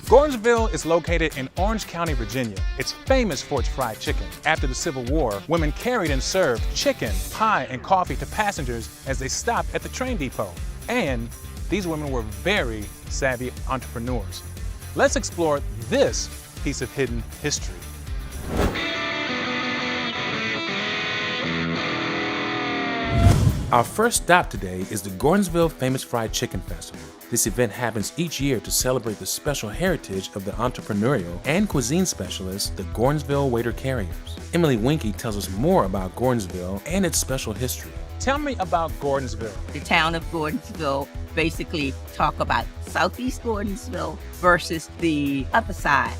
Gordonsville is located in Orange County, Virginia. It's famous for its fried chicken. After the Civil War, women carried and served chicken, pie, and coffee to passengers as they stopped at the train depot. And these women were very savvy entrepreneurs. Let's explore this piece of hidden history. Our first stop today is the Gordonsville Famous Fried Chicken Festival. This event happens each year to celebrate the special heritage of the entrepreneurial and cuisine specialists, the Gordonsville Waiter Carriers. Emily Winkie tells us more about Gordonsville and its special history. Tell me about Gordonsville. The town of Gordonsville basically talk about southeast Gordonsville versus the other side.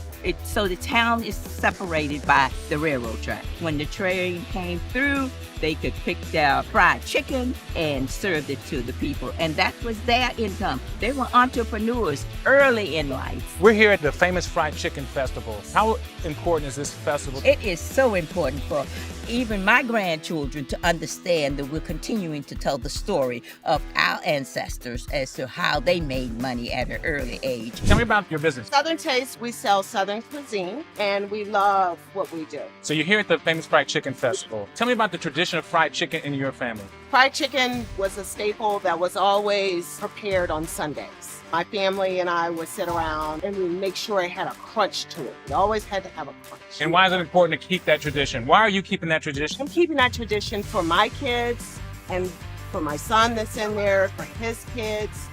So the town is separated by the railroad track. When the train came through, they could pick their fried chicken and serve it to the people. And that was their income. They were entrepreneurs early in life. We're here at the Famous Fried Chicken Festival. How important is this festival? It is so important for even my grandchildren to understand that we're continuing to tell the story of our ancestors as to how they made money at an early age. Tell me about your business. Southern Taste, we sell Southern cuisine, and we love what we do. So you're here at the Famous Fried Chicken Festival. Tell me about the tradition of fried chicken in your family. Fried chicken was a staple that was always prepared on Sundays. My family and I would sit around and we make sure it had a crunch to it. It always had to have a crunch. And why is it important to keep that tradition? Why are you keeping that tradition? I'm keeping that tradition for my kids and for my son that's in there, for his kids,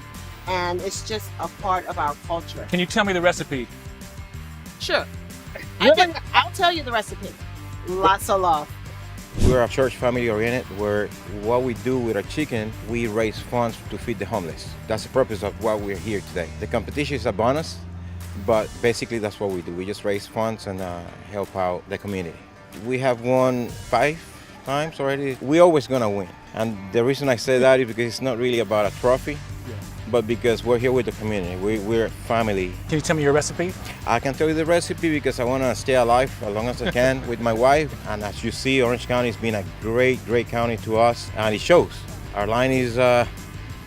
and it's just a part of our culture. Can you tell me the recipe? Sure. Really? I'll tell you the recipe. Lots of love. We're a church family oriented where what we do with our chicken, we raise funds to feed the homeless. That's the purpose of why we're here today. The competition is a bonus, but basically that's what we do. We just raise funds and help out the community. We have won 5 times already. We're always gonna win. And the reason I say that is because it's not really about a trophy, but because we're here with the community. We're family. Can you tell me your recipe? I can tell you the recipe because I want to stay alive as long as I can with my wife. And as you see, Orange County has been a great county to us, and it shows. Our line is,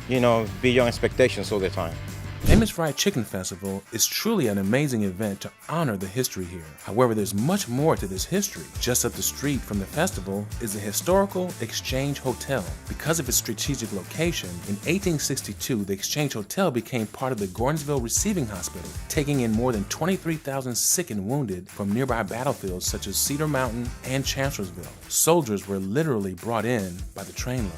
beyond expectations all the time. Famous Fried Chicken Festival is truly an amazing event to honor the history here. However, there's much more to this history. Just up the street from the festival is the historical Exchange Hotel. Because of its strategic location, in 1862, the Exchange Hotel became part of the Gordonsville Receiving Hospital, taking in more than 23,000 sick and wounded from nearby battlefields such as Cedar Mountain and Chancellorsville. Soldiers were literally brought in by the trainloads.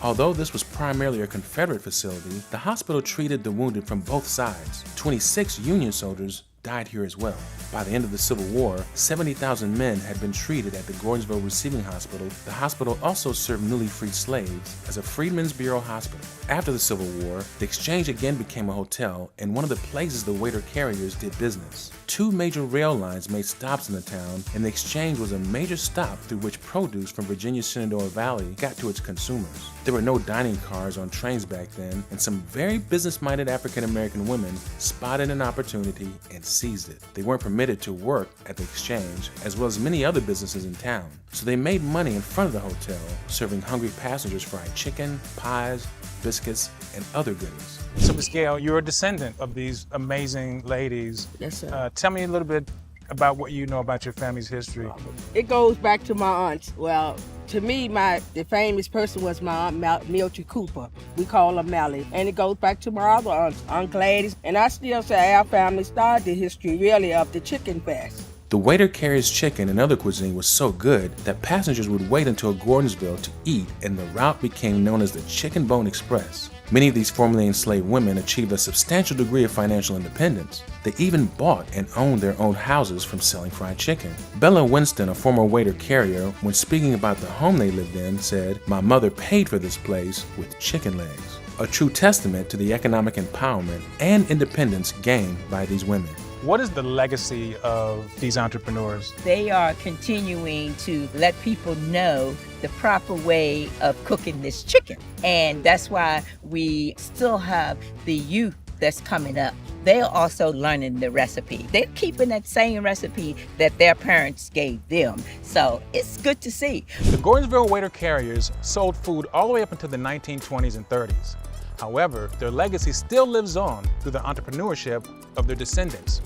Although this was primarily a Confederate facility, the hospital treated the wounded from both sides. 26 Union soldiers died here as well. By the end of the Civil War, 70,000 men had been treated at the Gordonsville Receiving Hospital. The hospital also served newly freed slaves as a Freedmen's Bureau hospital. After the Civil War, the Exchange again became a hotel and one of the places the Waiter Carriers did business. 2 major rail lines made stops in the town, and the Exchange was a major stop through which produce from Virginia's Shenandoah Valley got to its consumers. There were no dining cars on trains back then, and some very business-minded African-American women spotted an opportunity and seized it. They weren't permitted to work at the Exchange, as well as many other businesses in town. So they made money in front of the hotel, serving hungry passengers fried chicken, pies, biscuits, and other goodies. So, Ms. Gail, you're a descendant of these amazing ladies. Yes, sir. Tell me a little bit about what you know about your family's history. It goes back to my aunts. Well, to me, the famous person was my aunt Mildred Cooper. We call her Melly. And it goes back to my other aunts, Aunt Gladys. And I still say our family started the history, really, of the chicken fest. The Waiter Carriers chicken and other cuisine was so good that passengers would wait until Gordonsville to eat, and the route became known as the Chicken Bone Express. Many of these formerly enslaved women achieved a substantial degree of financial independence. They even bought and owned their own houses from selling fried chicken. Bella Winston, a former Waiter Carrier, when speaking about the home they lived in, said, "My mother paid for this place with chicken legs." A true testament to the economic empowerment and independence gained by these women. What is the legacy of these entrepreneurs? They are continuing to let people know the proper way of cooking this chicken. And that's why we still have the youth that's coming up. They're also learning the recipe. They're keeping that same recipe that their parents gave them. So it's good to see. The Gordonsville Waiter Carriers sold food all the way up until the 1920s and 30s. However, their legacy still lives on through the entrepreneurship of their descendants.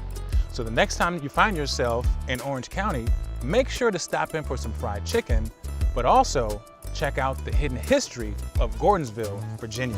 So the next time you find yourself in Orange County, make sure to stop in for some fried chicken, but also check out the hidden history of Gordonsville, Virginia.